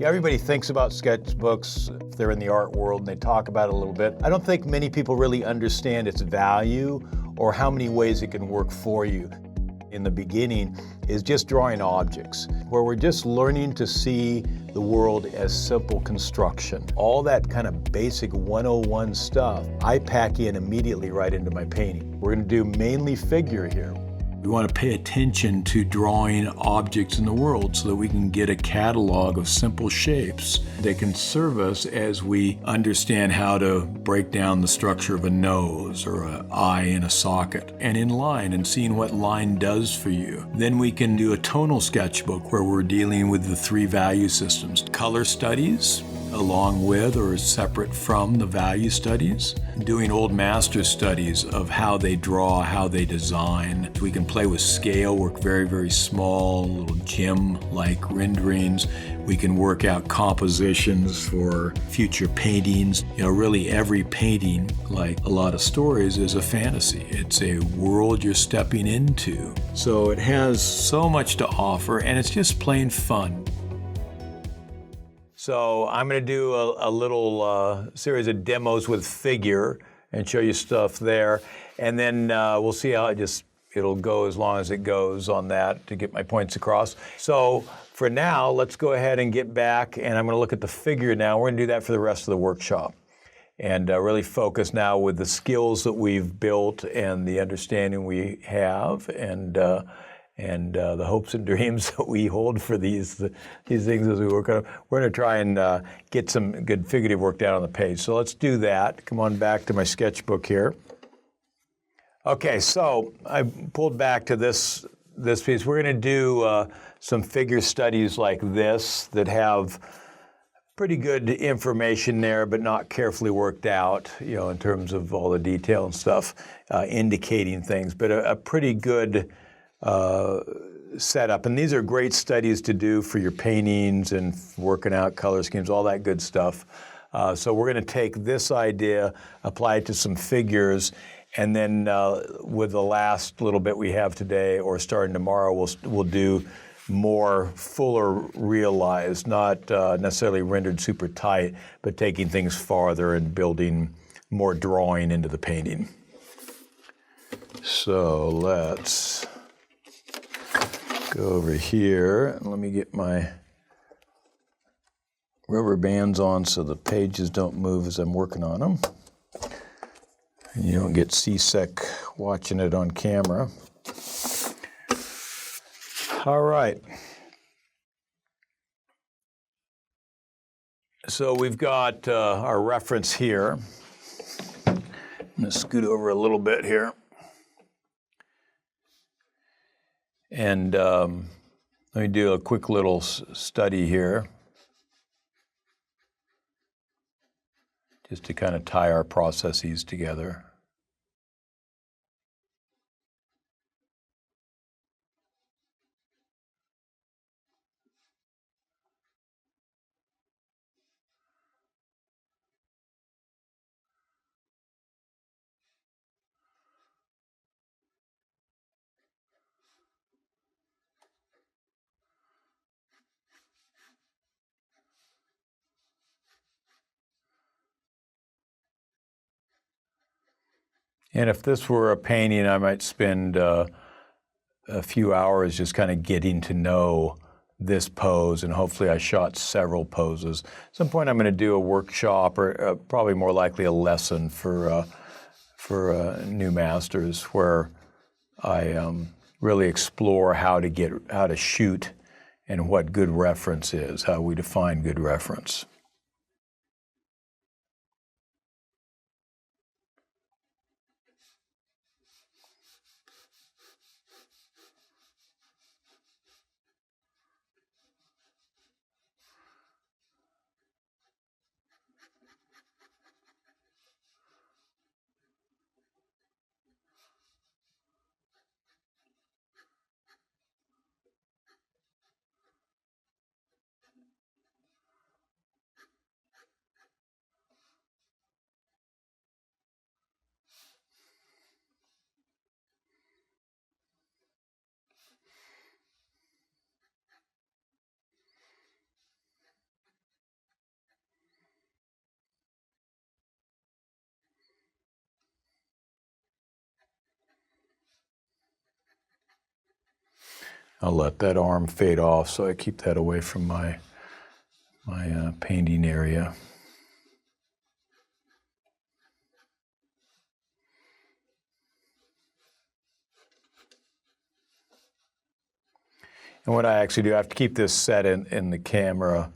Yeah, everybody thinks about sketchbooks if they're in the art world and they talk about it a little bit. I don't think many people really understand its value or how many ways it can work for you. In the beginning is just drawing objects, where we're just learning to see the world as simple construction. All that kind of basic 101 stuff, I pack in immediately right into my painting. We're going to do mainly figure here. We want to pay attention to drawing objects in the world so that we can get a catalog of simple shapes that can serve us as we understand how to break down the structure of a nose or an eye in a socket, and in line and seeing what line does for you. Then we can do a tonal sketchbook where we're dealing with the three value systems. Color studies, along with or separate from the value studies. Doing old master studies of how they draw, how they design. We can play with scale, work very, very small, little gem-like renderings. We can work out compositions for future paintings. You know, really every painting, like a lot of stories, is a fantasy. It's a world you're stepping into. So it has so much to offer, and it's just plain fun. So I'm going to do a little series of demos with figure and show you stuff there. And then we'll see how it'll go as long as it goes on that to get my points across. So for now, let's go ahead and get back, and I'm going to look at the figure now. We're going to do that for the rest of the workshop and really focus now with the skills that we've built and the understanding we have and the hopes and dreams that we hold for these things as we work on them. We're going to try and get some good figurative work down on the page. So let's do that. Come on back to my sketchbook here. Okay, so I pulled back to this piece. We're going to do some figure studies like this that have pretty good information there, but not carefully worked out, you know, in terms of all the detail and stuff, indicating things, but a pretty good setup. And these are great studies to do for your paintings and working out color schemes, all that good stuff. So we're going to take this idea, apply it to some figures, and then with the last little bit we have today, or starting tomorrow, we'll do more fuller realized, not necessarily rendered super tight, but taking things farther and building more drawing into the painting. So let's go over here and let me get my rubber bands on so the pages don't move as I'm working on them. And you don't get seasick watching it on camera. All right. So we've got our reference here. I'm going to scoot over a little bit here. And let me do a quick little study here, just to kind of tie our processes together. And if this were a painting, I might spend a few hours just kind of getting to know this pose, and hopefully I shot several poses. At some point I'm going to do a workshop, or probably more likely a lesson for new masters, where I really explore how to shoot and what good reference is, how we define good reference. I'll let that arm fade off so I keep that away from my painting area. And what I actually do, I have to keep this set in the camera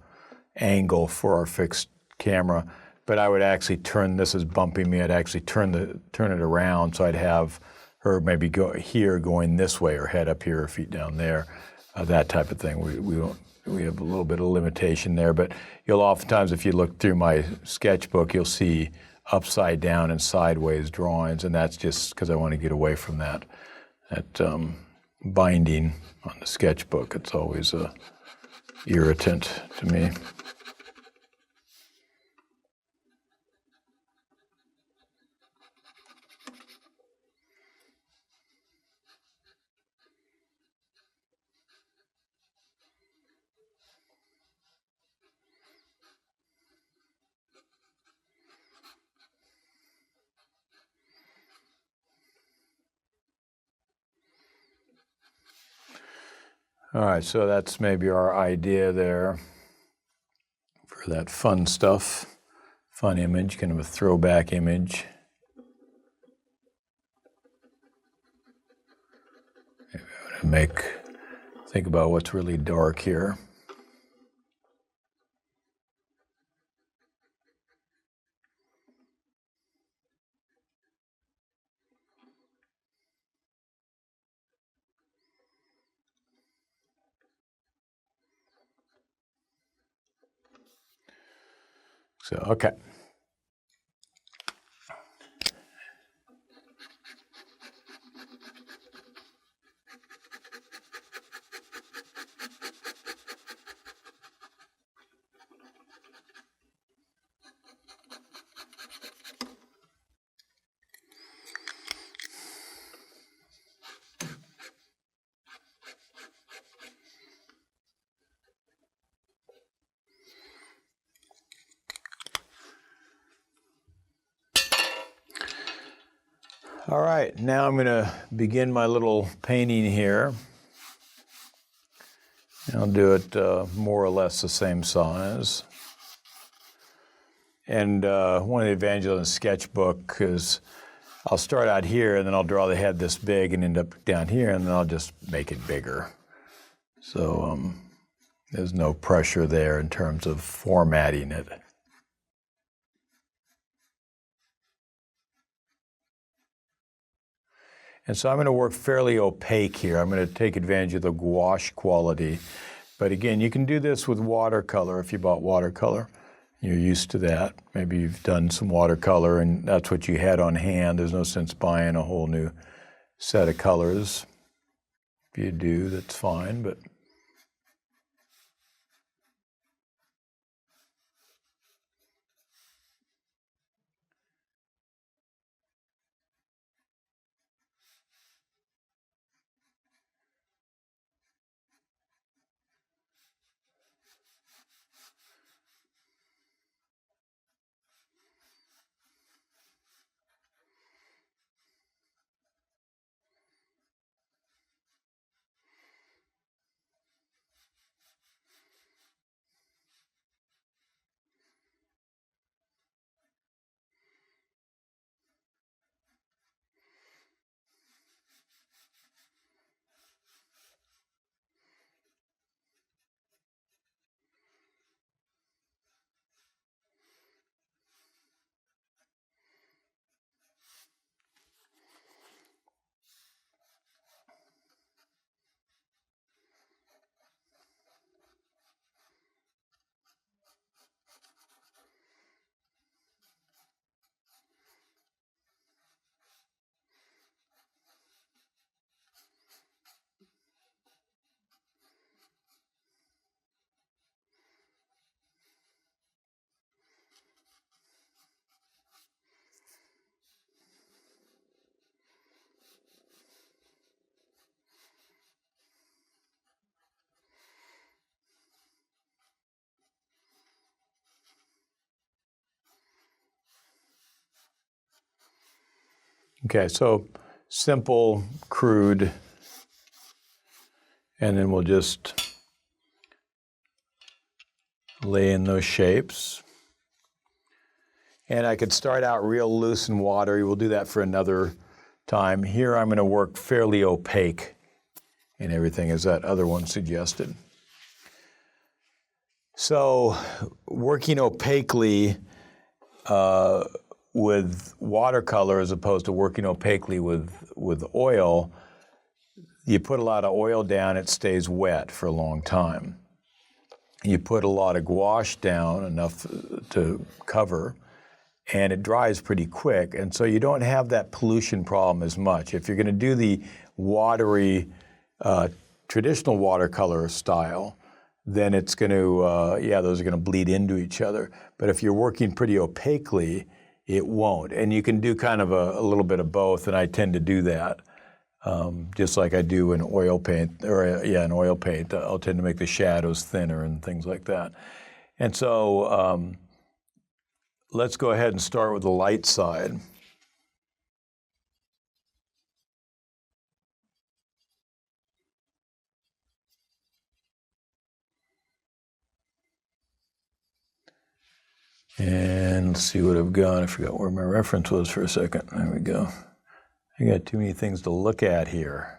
angle for our fixed camera, but I would actually turn, this is bumping me, I'd actually turn it around so I'd have her maybe go here going this way, or head up here, or feet down there, that type of thing. We have a little bit of limitation there, but you'll oftentimes, if you look through my sketchbook, you'll see upside down and sideways drawings, and that's just because I want to get away from that binding on the sketchbook. It's always a irritant to me. All right, so that's maybe our idea there for that fun stuff, fun image, kind of a throwback image. Maybe I want to think about what's really dark here. So, okay. All right, now I'm going to begin my little painting here. I'll do it more or less the same size. And one of the advantages of the sketchbook is I'll start out here, and then I'll draw the head this big and end up down here, and then I'll just make it bigger. So there's no pressure there in terms of formatting it. And so I'm going to work fairly opaque here. I'm going to take advantage of the gouache quality. But again, you can do this with watercolor if you bought watercolor. You're used to that. Maybe you've done some watercolor and that's what you had on hand. There's no sense buying a whole new set of colors. If you do, that's fine, but okay, so simple, crude And then we'll just lay in those shapes. And I could start out real loose and watery. We'll do that for another time. Here I'm going to work fairly opaque and everything, as that other one suggested. So working opaquely with watercolor as opposed to working opaquely with oil, you put a lot of oil down, it stays wet for a long time. You put a lot of gouache down, enough to cover, and it dries pretty quick, and so you don't have that pollution problem as much. If you're going to do the watery, traditional watercolor style, then it's going to, those are going to bleed into each other. But if you're working pretty opaquely, it won't. And you can do kind of a little bit of both, and I tend to do that. Just like I do in oil paint, in oil paint, I'll tend to make the shadows thinner and things like that. And so let's go ahead and start with the light side. And let's see what I've got. I forgot where my reference was for a second. There we go. I got too many things to look at here.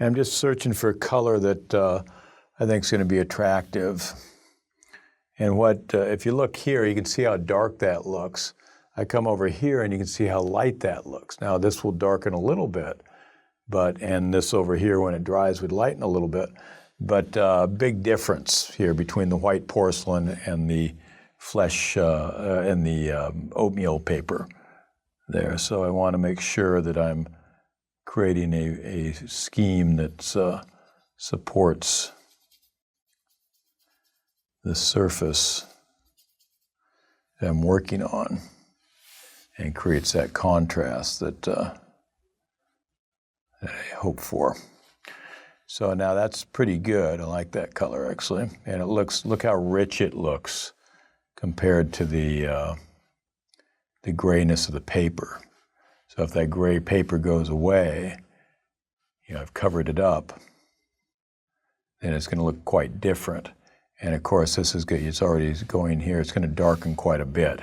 And I'm just searching for a color that I think is going to be attractive. And if you look here, you can see how dark that looks. I come over here and you can see how light that looks. Now this will darken a little bit, and this over here when it dries would lighten a little bit. But big difference here between the white porcelain and the flesh and the oatmeal paper there. So I want to make sure that I'm creating a scheme that supports the surface that I'm working on and creates that contrast that I hope for. So now that's pretty good. I like that color actually. And look how rich it looks compared to the grayness of the paper. So if that gray paper goes away, I've covered it up, then it's going to look quite different. And of course, this is good. It's already going here. It's going to darken quite a bit.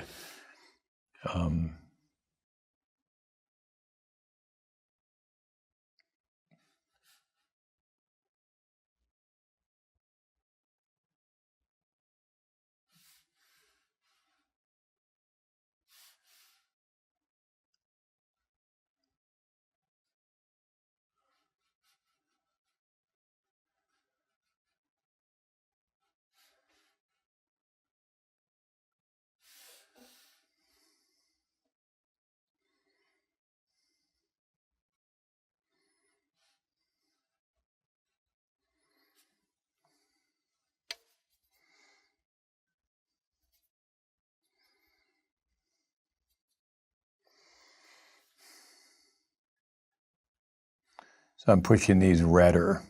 So I'm pushing these redder,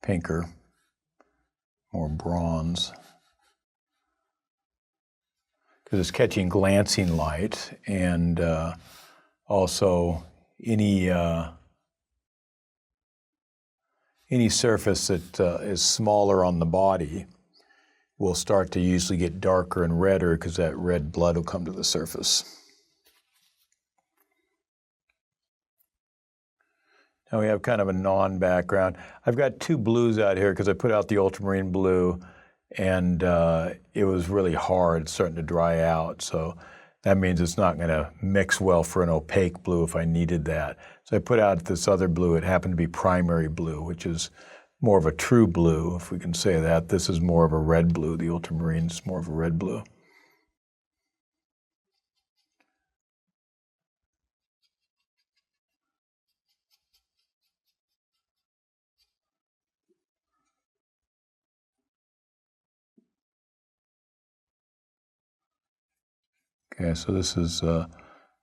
pinker, more bronze, because it's catching glancing light, and also any surface that is smaller on the body will start to usually get darker and redder because that red blood will come to the surface. Now we have kind of a non-background. I've got two blues out here because I put out the ultramarine blue and it was really hard, starting to dry out. So that means it's not going to mix well for an opaque blue if I needed that. So I put out this other blue. It happened to be primary blue, which is more of a true blue, if we can say that. This is more of a red blue. The ultramarine is more of a red blue. Okay, so this is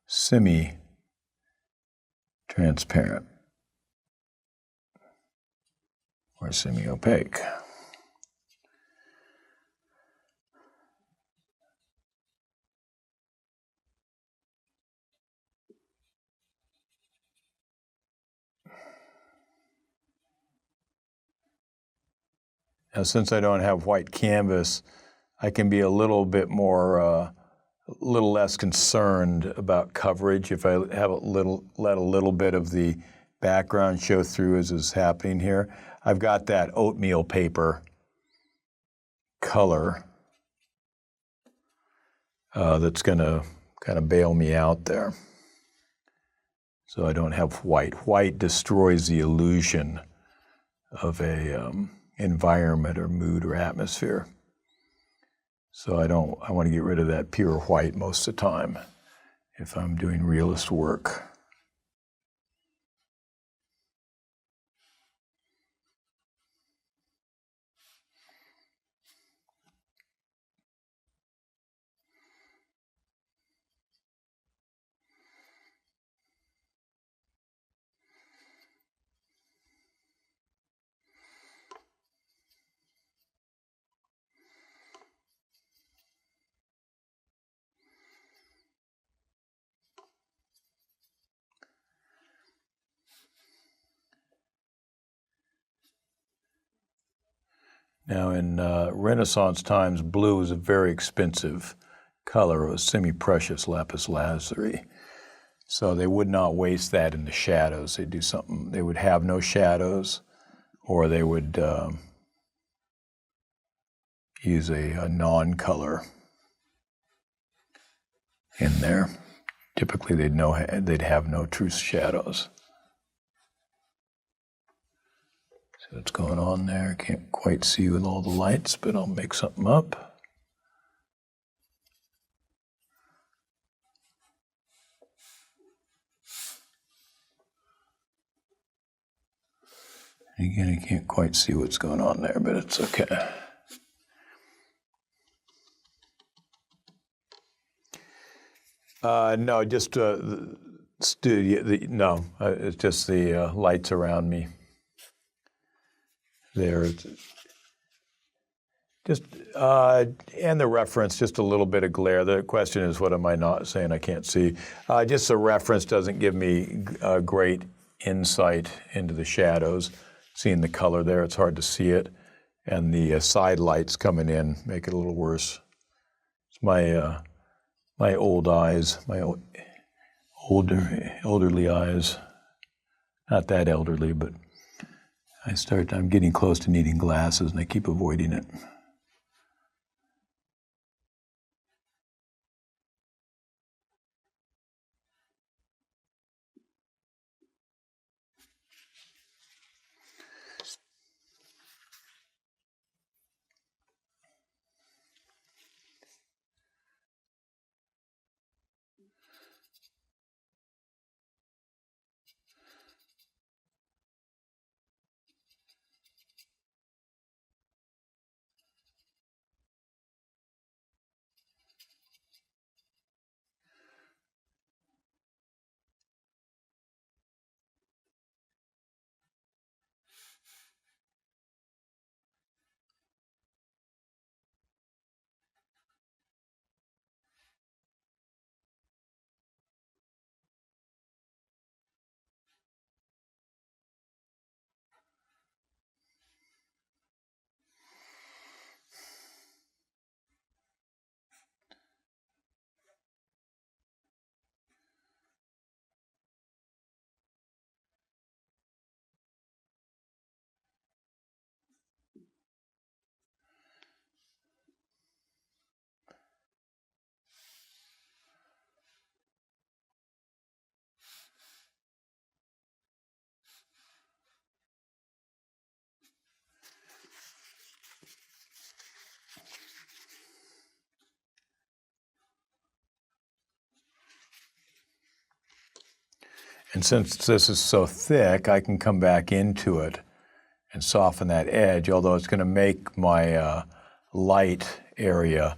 semi-transparent or semi-opaque. Now, since I don't have white canvas, I can be a little bit more, a little less concerned about coverage if I have let a little bit of the background show through as is happening here. I've got that oatmeal paper color that's going to kind of bail me out there. So I don't have white. White destroys the illusion of a environment or mood or atmosphere. So I want to get rid of that pure white most of the time if I'm doing realist work. Now, in Renaissance times, blue was a very expensive color. It was semi-precious lapis lazuli. So they would not waste that in the shadows. They'd do something, they would have no shadows, or they would use a non-color in there. Typically, they'd have no true shadows. So what's going on there? Can't quite see with all the lights, but I'll make something up. Again, I can't quite see what's going on there, but it's okay. No, just the studio. It's just the lights around me. There, just and the reference, just a little bit of glare. The question is, what am I not saying? I can't see. Just the reference doesn't give me great insight into the shadows. Seeing the color there, it's hard to see it, and the side lights coming in make it a little worse. It's my old eyes, my elderly eyes. Not that elderly, but I'm getting close to needing glasses, and I keep avoiding it. And since this is so thick, I can come back into it and soften that edge, although it's going to make my light area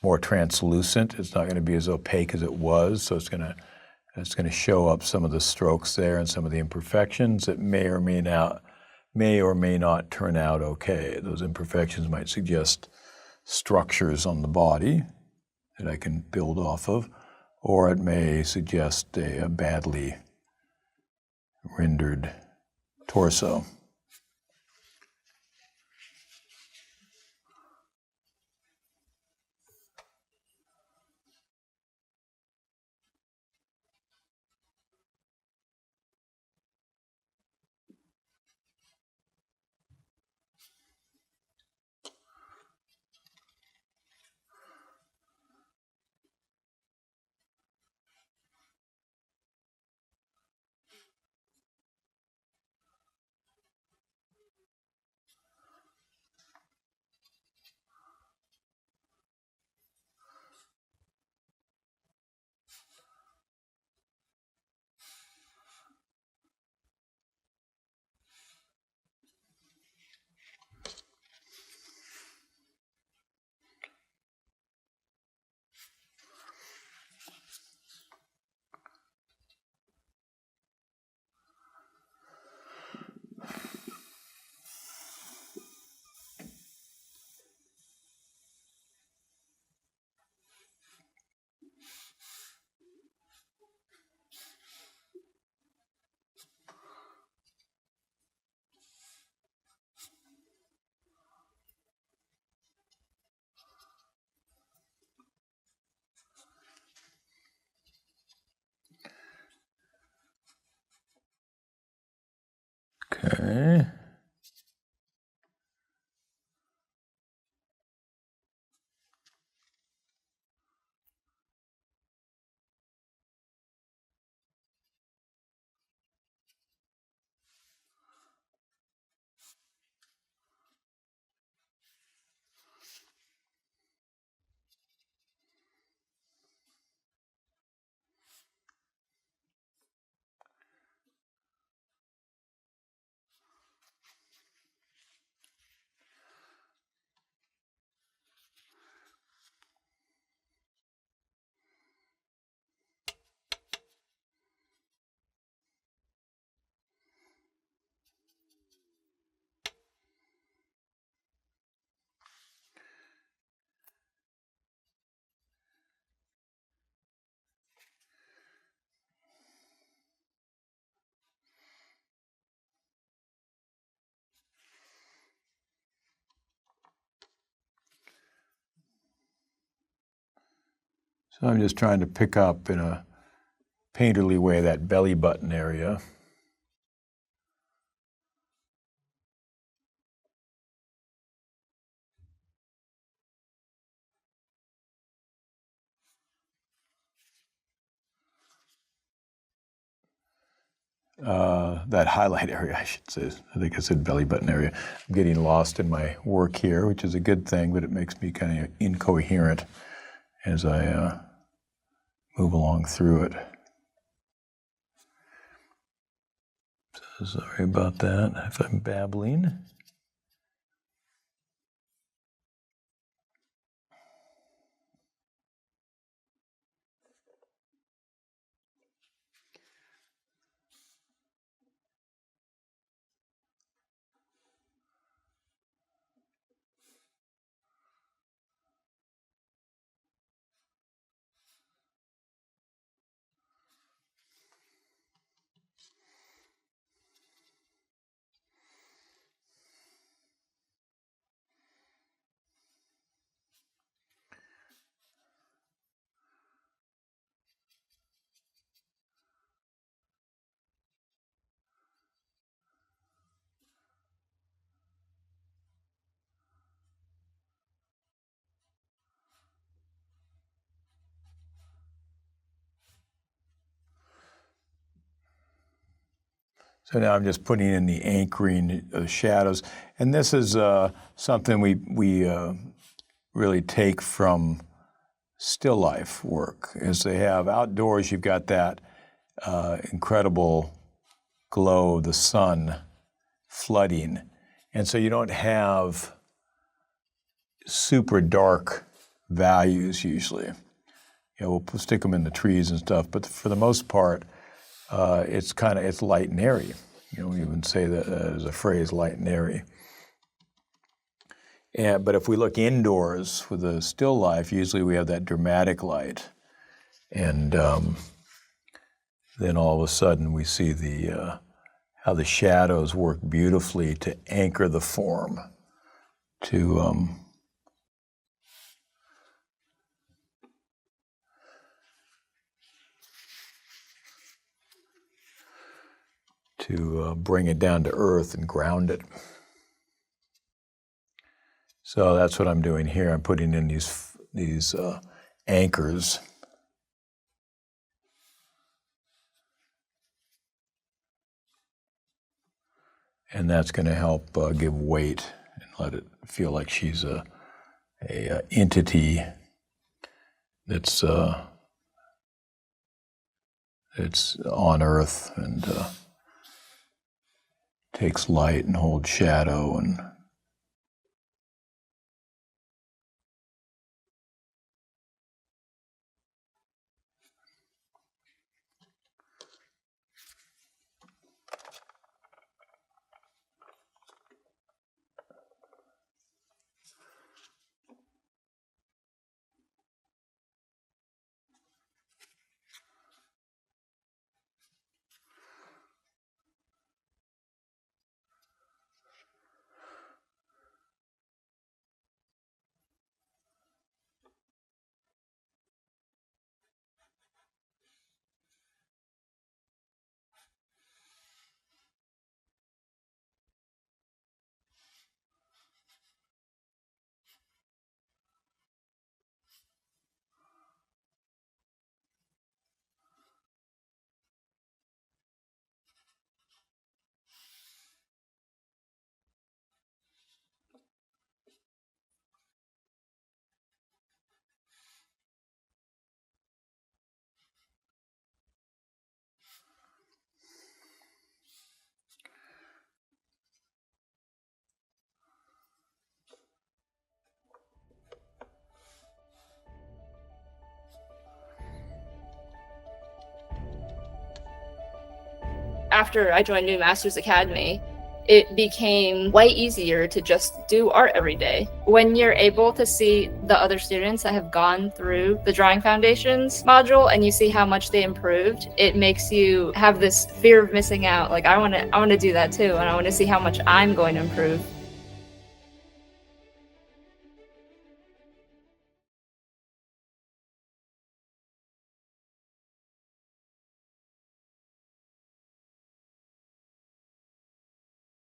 more translucent. It's not going to be as opaque as it was, so it's going to show up some of the strokes there and some of the imperfections that may or may not turn out okay. Those imperfections might suggest structures on the body that I can build off of, or it may suggest a badly rendered torso. Okay. So I'm just trying to pick up in a painterly way that belly button area. That highlight area, I should say. I think I said belly button area. I'm getting lost in my work here, which is a good thing, but it makes me kind of incoherent as I move along through it. So sorry about that if I'm babbling. So now I'm just putting in the anchoring shadows. And this is something we really take from still life work, is they have outdoors, you've got that incredible glow of the sun flooding. And so you don't have super dark values usually. We'll stick them in the trees and stuff, but for the most part, it's light and airy. We even say that as a phrase, light and airy. But if we look indoors with a still life, usually we have that dramatic light, and then all of a sudden we see how the shadows work beautifully to anchor the form, to bring it down to earth and ground it. So that's what I'm doing here. I'm putting in these anchors. And that's going to help give weight and let it feel like she's a entity that's on earth and takes light and holds shadow and after I joined New Masters Academy, it became way easier to just do art every day. When you're able to see the other students that have gone through the Drawing Foundations module and you see how much they improved, it makes you have this fear of missing out. Like, I want to do that too, and I want to see how much I'm going to improve.